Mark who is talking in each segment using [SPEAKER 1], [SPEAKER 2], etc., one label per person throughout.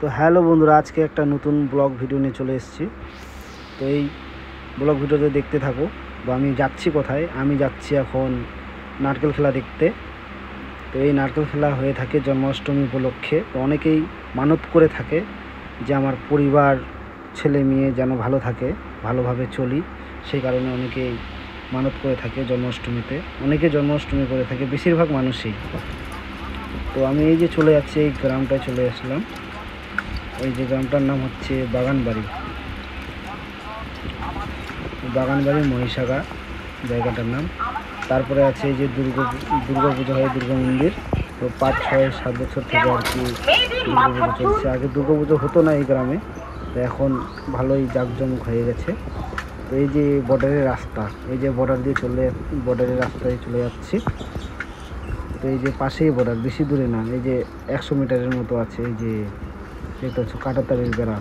[SPEAKER 1] তো হ্যালো বন্ধুরা, আজকে একটা নতুন ব্লগ ভিডিও নিয়ে চলে এসেছি। তো এই ব্লগ ভিডিওতে দেখতে থাকো। তো আমি যাচ্ছি কোথায়? আমি যাচ্ছি এখন নারকেল খেলা দেখতে। তো এই নারকেল খেলা হয়ে থাকে জন্মাষ্টমী উপলক্ষে। তো অনেকেই মানত করে থাকে যে আমার পরিবার ছেলে মেয়ে যেন ভালো থাকে, ভালোভাবে চলি, সেই কারণে অনেকেই মানত করে থাকে জন্মাষ্টমীতে। অনেকে জন্মাষ্টমী করে থাকে, বেশিরভাগ মানুষই। তো আমি এই যে চলে যাচ্ছি, এই গ্রামটায় চলে আসলাম। এই যে গ্রামটার নাম হচ্ছে বাগানবাড়ি মহিষাগা জায়গাটার নাম। তারপরে আছে এই যে দুর্গা পুজো হয়, দুর্গা মন্দির। তো 5, 6, 7 বছর থেকে আর কি দুর্গা পুজো চলছে। আগে দুর্গা পুজো হতো না এই গ্রামে, তো এখন ভালোই জাঁকজমক হয়ে গেছে। তো এই যে বর্ডারের রাস্তা, এই যে বর্ডারের রাস্তায় চলে যাচ্ছি। তো এই যে পাশেই বর্ডার, বেশি দূরে না, এই যে 100 মিটারের মতো আছে। এই যে দেখতে হচ্ছে কাঁটাতারের বেড়া।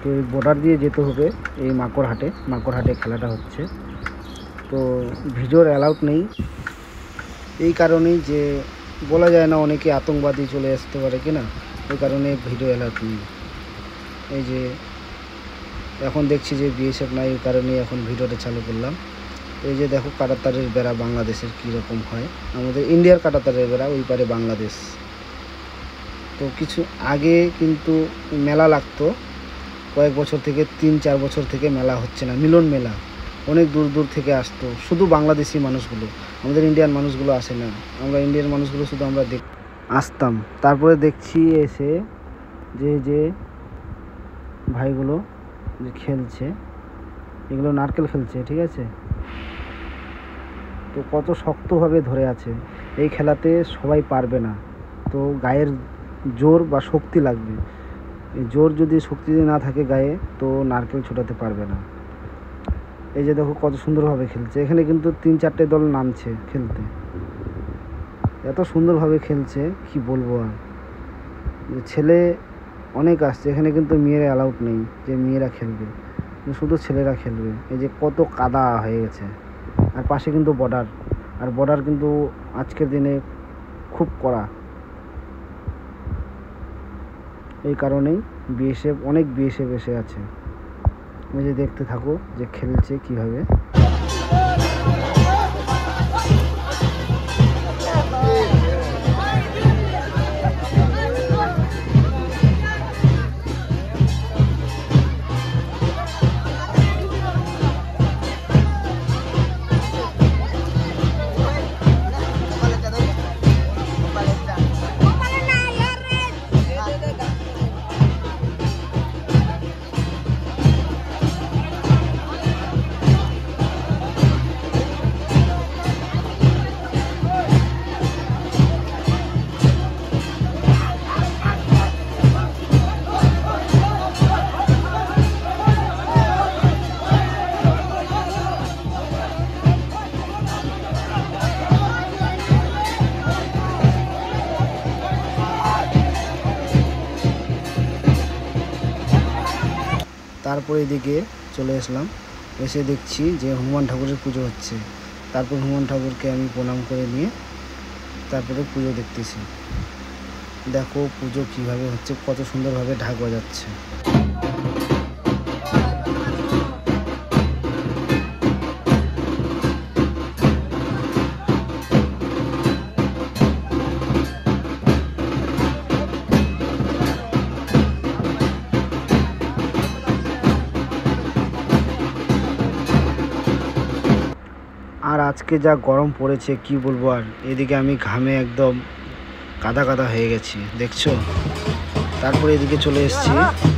[SPEAKER 1] তো এই বর্ডার দিয়ে যেতে হবে এই মাকড়হাটে খেলাটা হচ্ছে। তো ভিডিওর অ্যালাউড নেই, এই কারণেই যে বলা যায় না, অনেকে আতঙ্কবাদী চলে আসতে পারে কিনা, এই কারণে ভিডিও অ্যালাউড নেই। এই যে এখন দেখছি যে বিএসএফ নাই, এই কারণেই এখন ভিডিওটা চালু করলাম। এই যে দেখো কাঁটাতারের বেড়া বাংলাদেশের কীরকম হয়, আমাদের ইন্ডিয়ার কাঁটাতারের বেড়া, ওই পারে বাংলাদেশ। তো কিছু আগে কিন্তু মেলা লাগতো, কয়েক বছর থেকে 3-4 বছর থেকে মেলা হচ্ছে না। মিলন মেলা অনেক দূর দূর থেকে আসতো, শুধু বাংলাদেশি মানুষগুলো, আমাদের ইন্ডিয়ান মানুষগুলো আসে না। আমরা ইন্ডিয়ান মানুষগুলো শুধু আমরা আসতাম। তারপরে দেখছি এসে যে ভাইগুলো যে খেলছে, এগুলো নারকেল খেলছে, ঠিক আছে। তো কত শক্তভাবে ধরে আছে। এই খেলাতে সবাই পারবে না, তো গায়ের জোর বা শক্তি লাগবে। এই জোর শক্তি যদি না থাকে গায়ে, তো নারকেল ছোটাতে পারবে না। এই যে দেখো কত সুন্দরভাবে খেলছে। এখানে কিন্তু 3-4টে দল নামছে খেলতে, এত সুন্দরভাবে খেলছে কি বলবো আর। ছেলে অনেক আসছে এখানে, কিন্তু মেয়েরা অ্যালাউড নেই যে মেয়েরা খেলবে, শুধু ছেলেরা খেলবে। এই যে কত কাদা হয়ে গেছে, আর পাশে কিন্তু বর্ডার কিন্তু আজকের দিনে খুব কড়া। এই কারণেই অনেক বিএসএফ এসে আছে। এই যে দেখতে থাকো যে খেলছে কিভাবে। তারপরে এদিকে চলে আসলাম, এসে দেখছি যে হনুমান ঠাকুরের পুজো হচ্ছে। তারপর হনুমান ঠাকুরকে আমি প্রণাম করে নিয়ে তারপরে পুজো দেখতেছি। দেখো পুজো কিভাবে হচ্ছে, কত সুন্দরভাবে ঢাক বাজাচ্ছে। আর আজকে যা গরম পড়েছে কি বলবো আর। এদিকে আমি ঘামে একদম কাদা হয়ে গেছি, দেখছো। তারপরে এদিকে চলে এসেছি,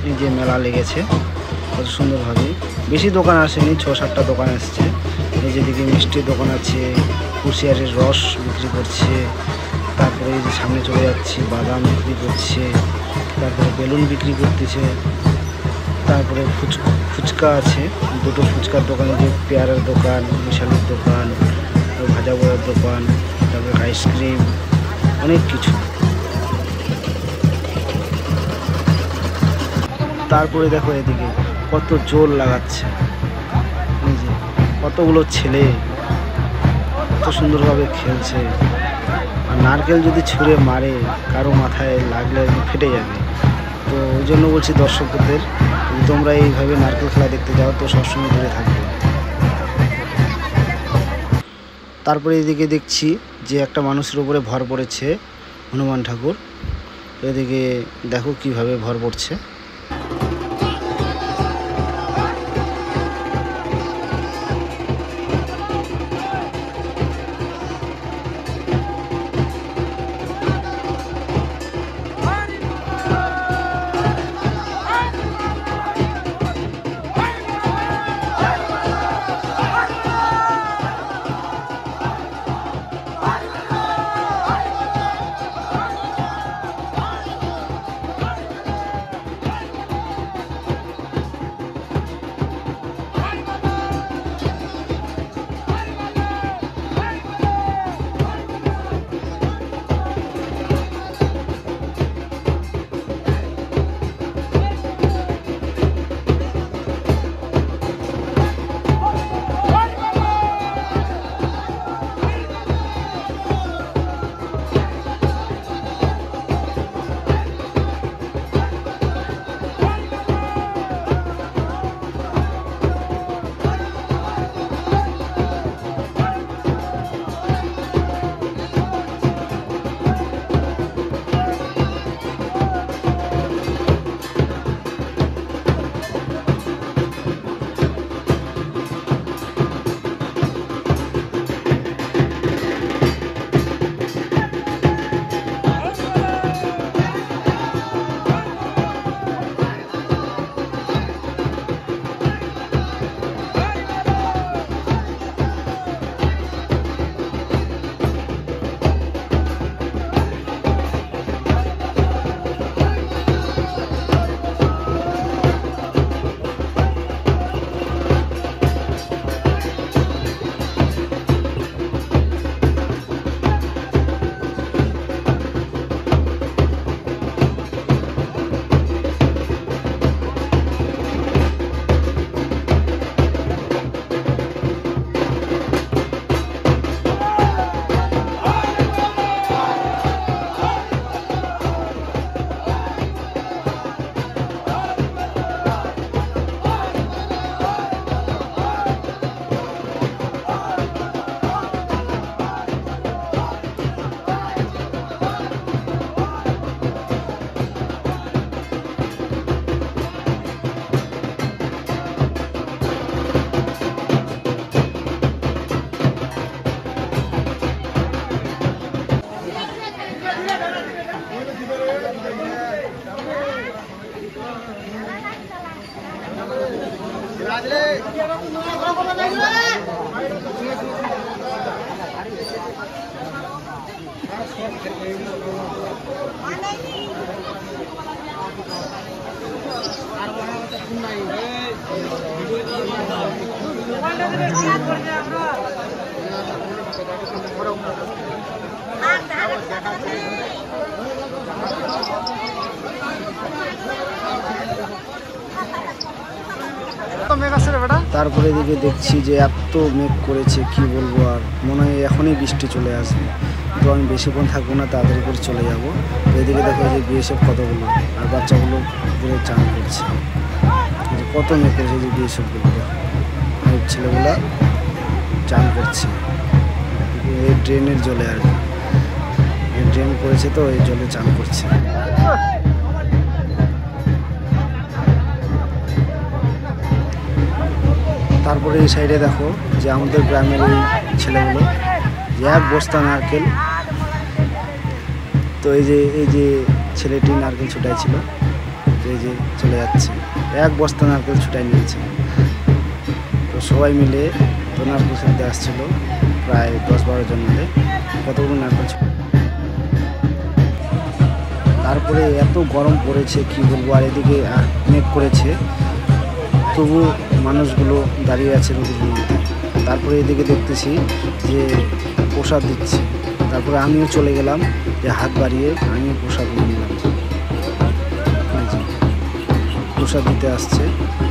[SPEAKER 1] এই যে মেলা লেগেছে কত সুন্দরভাবে। বেশি দোকান আসেনি, 6-7টা দোকান আসছে। এই যে দিকে মিষ্টির দোকান আছে, কুশিয়ারের রস বিক্রি করছে। তারপরে এই যে সামনে চলে যাচ্ছি, বাদাম বিক্রি করছে। তারপরে বেলুন বিক্রি করতেছে। তারপরে ফুচকা আছে, 2টো ফুচকার দোকান, যে পেয়ারার দোকান, মিশালের দোকান, ভাজা বড়ার দোকান, তারপরে আইসক্রিম, অনেক কিছু। তারপরে দেখো এদিকে কত জোর লাগাচ্ছে, এই যে কতগুলো ছেলে কত সুন্দরভাবে খেলছে। আর নারকেল যদি ছুঁড়ে মারে কারো মাথায় লাগলে ফেটে যাবে। তো ওই জন্য বলছি দর্শকদের, যদি তোমরা এইভাবে নারকেল খেলা দেখতে যাও তো সবসময় দূরে থাকবে। তারপরে এদিকে দেখছি যে একটা মানুষের উপরে ভর পড়েছে হনুমান ঠাকুর। তো এদিকে দেখো কিভাবে ভর পড়ছে। তারপরে এদিকে দেখছি যে এত মেঘ করেছে কি বলবো, আর মনে হয় এখনই বৃষ্টি চলে আসবে। তো আমি বেশিক্ষণ থাকবো না, তাড়াতাড়ি করে চলে যাবো। এদিকে দেখো যে বিএসএফ কতগুলো, আর বাচ্চাগুলো পুরো চান করছে। কত মেঘ করেছে যে বিএসএফগুলো, ছেলেগুলা চান করছে এই ড্রেনের জলে, আর কি ড্রেন করেছে তো এই জলে চান করছে। তারপরে এই সাইডে দেখো যে আমাদের গ্রামের এই ছেলেগুলো যে এক বস্তা নারকেল, তো এই যে ছেলেটি নারকেল ছুটাইছিল, এই যে চলে যাচ্ছে, এক বস্তা নারকেল ছুটাই নিয়েছে। তো সবাই মিলে তো নারকেল ছুটতে আসছিল, প্রায় 10-12 জন মিলে কতগুলো নারকেল। তারপরে এত গরম পড়েছে কি বলবো, আর এদিকে মেঘ করেছে, তবু মানুষগুলো দাঁড়িয়ে আছে নদীর মধ্যে। তারপরে এদিকে দেখতেছি যে প্রসাদ দিচ্ছে, তারপরে আমিও চলে গেলাম যে হাত বাড়িয়ে আমিও প্রসাদ নিয়ে নিলাম। প্রসাদ দিতে আসছে,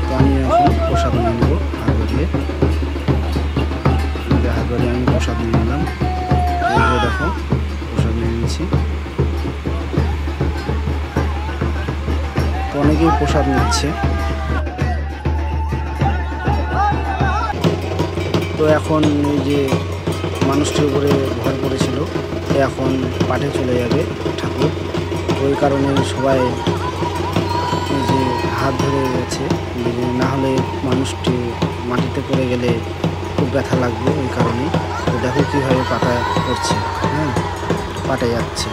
[SPEAKER 1] তো আমি এখন প্রসাদ নিয়ে নেবো হাত বাড়িয়ে। হাত বাড়িয়ে আমি প্রসাদ নিয়ে নিলাম। দেখো প্রসাদ যাচ্ছি। তো অনেকেই প্রসাদ নিচ্ছে। তো এখন এই যে মানুষটির উপরে ভর করেছিল, এখন পাঠে চলে যাবে ঠাকুর। ওই কারণে সবাই এই যে হাত ধরে গেছে, না হলে মানুষটি মাটিতে পড়ে গেলে খুব ব্যথা লাগবে। ওই কারণে তো দেখো কীভাবে পাটা করছে, হ্যাঁ, পাটে যাচ্ছে।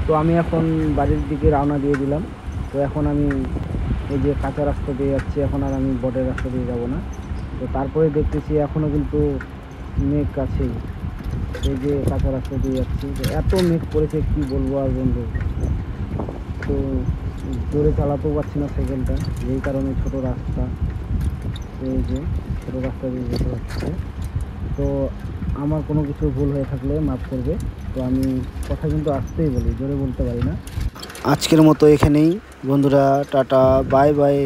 [SPEAKER 1] তো আমি এখন বাড়ির দিকে রওনা দিয়ে দিলাম। তো এখন আমি এই যে কাঁচা রাস্তা দিয়ে যাচ্ছি, এখন আর আমি বটের রাস্তা দিয়ে যাব না। তো তারপরে দেখতেছি এখনও কিন্তু মেঘ আছেই। এই যে কাঁচা রাস্তা দিয়ে যাচ্ছি, তো এত মেঘ পড়েছে কি বলবো আর বন্ধু। তো জোরে চালাতেও পারছি না সাইকেলটা, যেই কারণে ছোট রাস্তা, এই যে ছোটো রাস্তা দিয়ে যেতে হচ্ছে। তো আমার কোনো কিছু ভুল হয়ে থাকলে মাফ করবে। তো আমি কথা কিন্তু আসতেই বলি, জোরে বলতে পারি না। আজকের মতো এখানেই বন্ধুরা, টাটা, বাই বাই।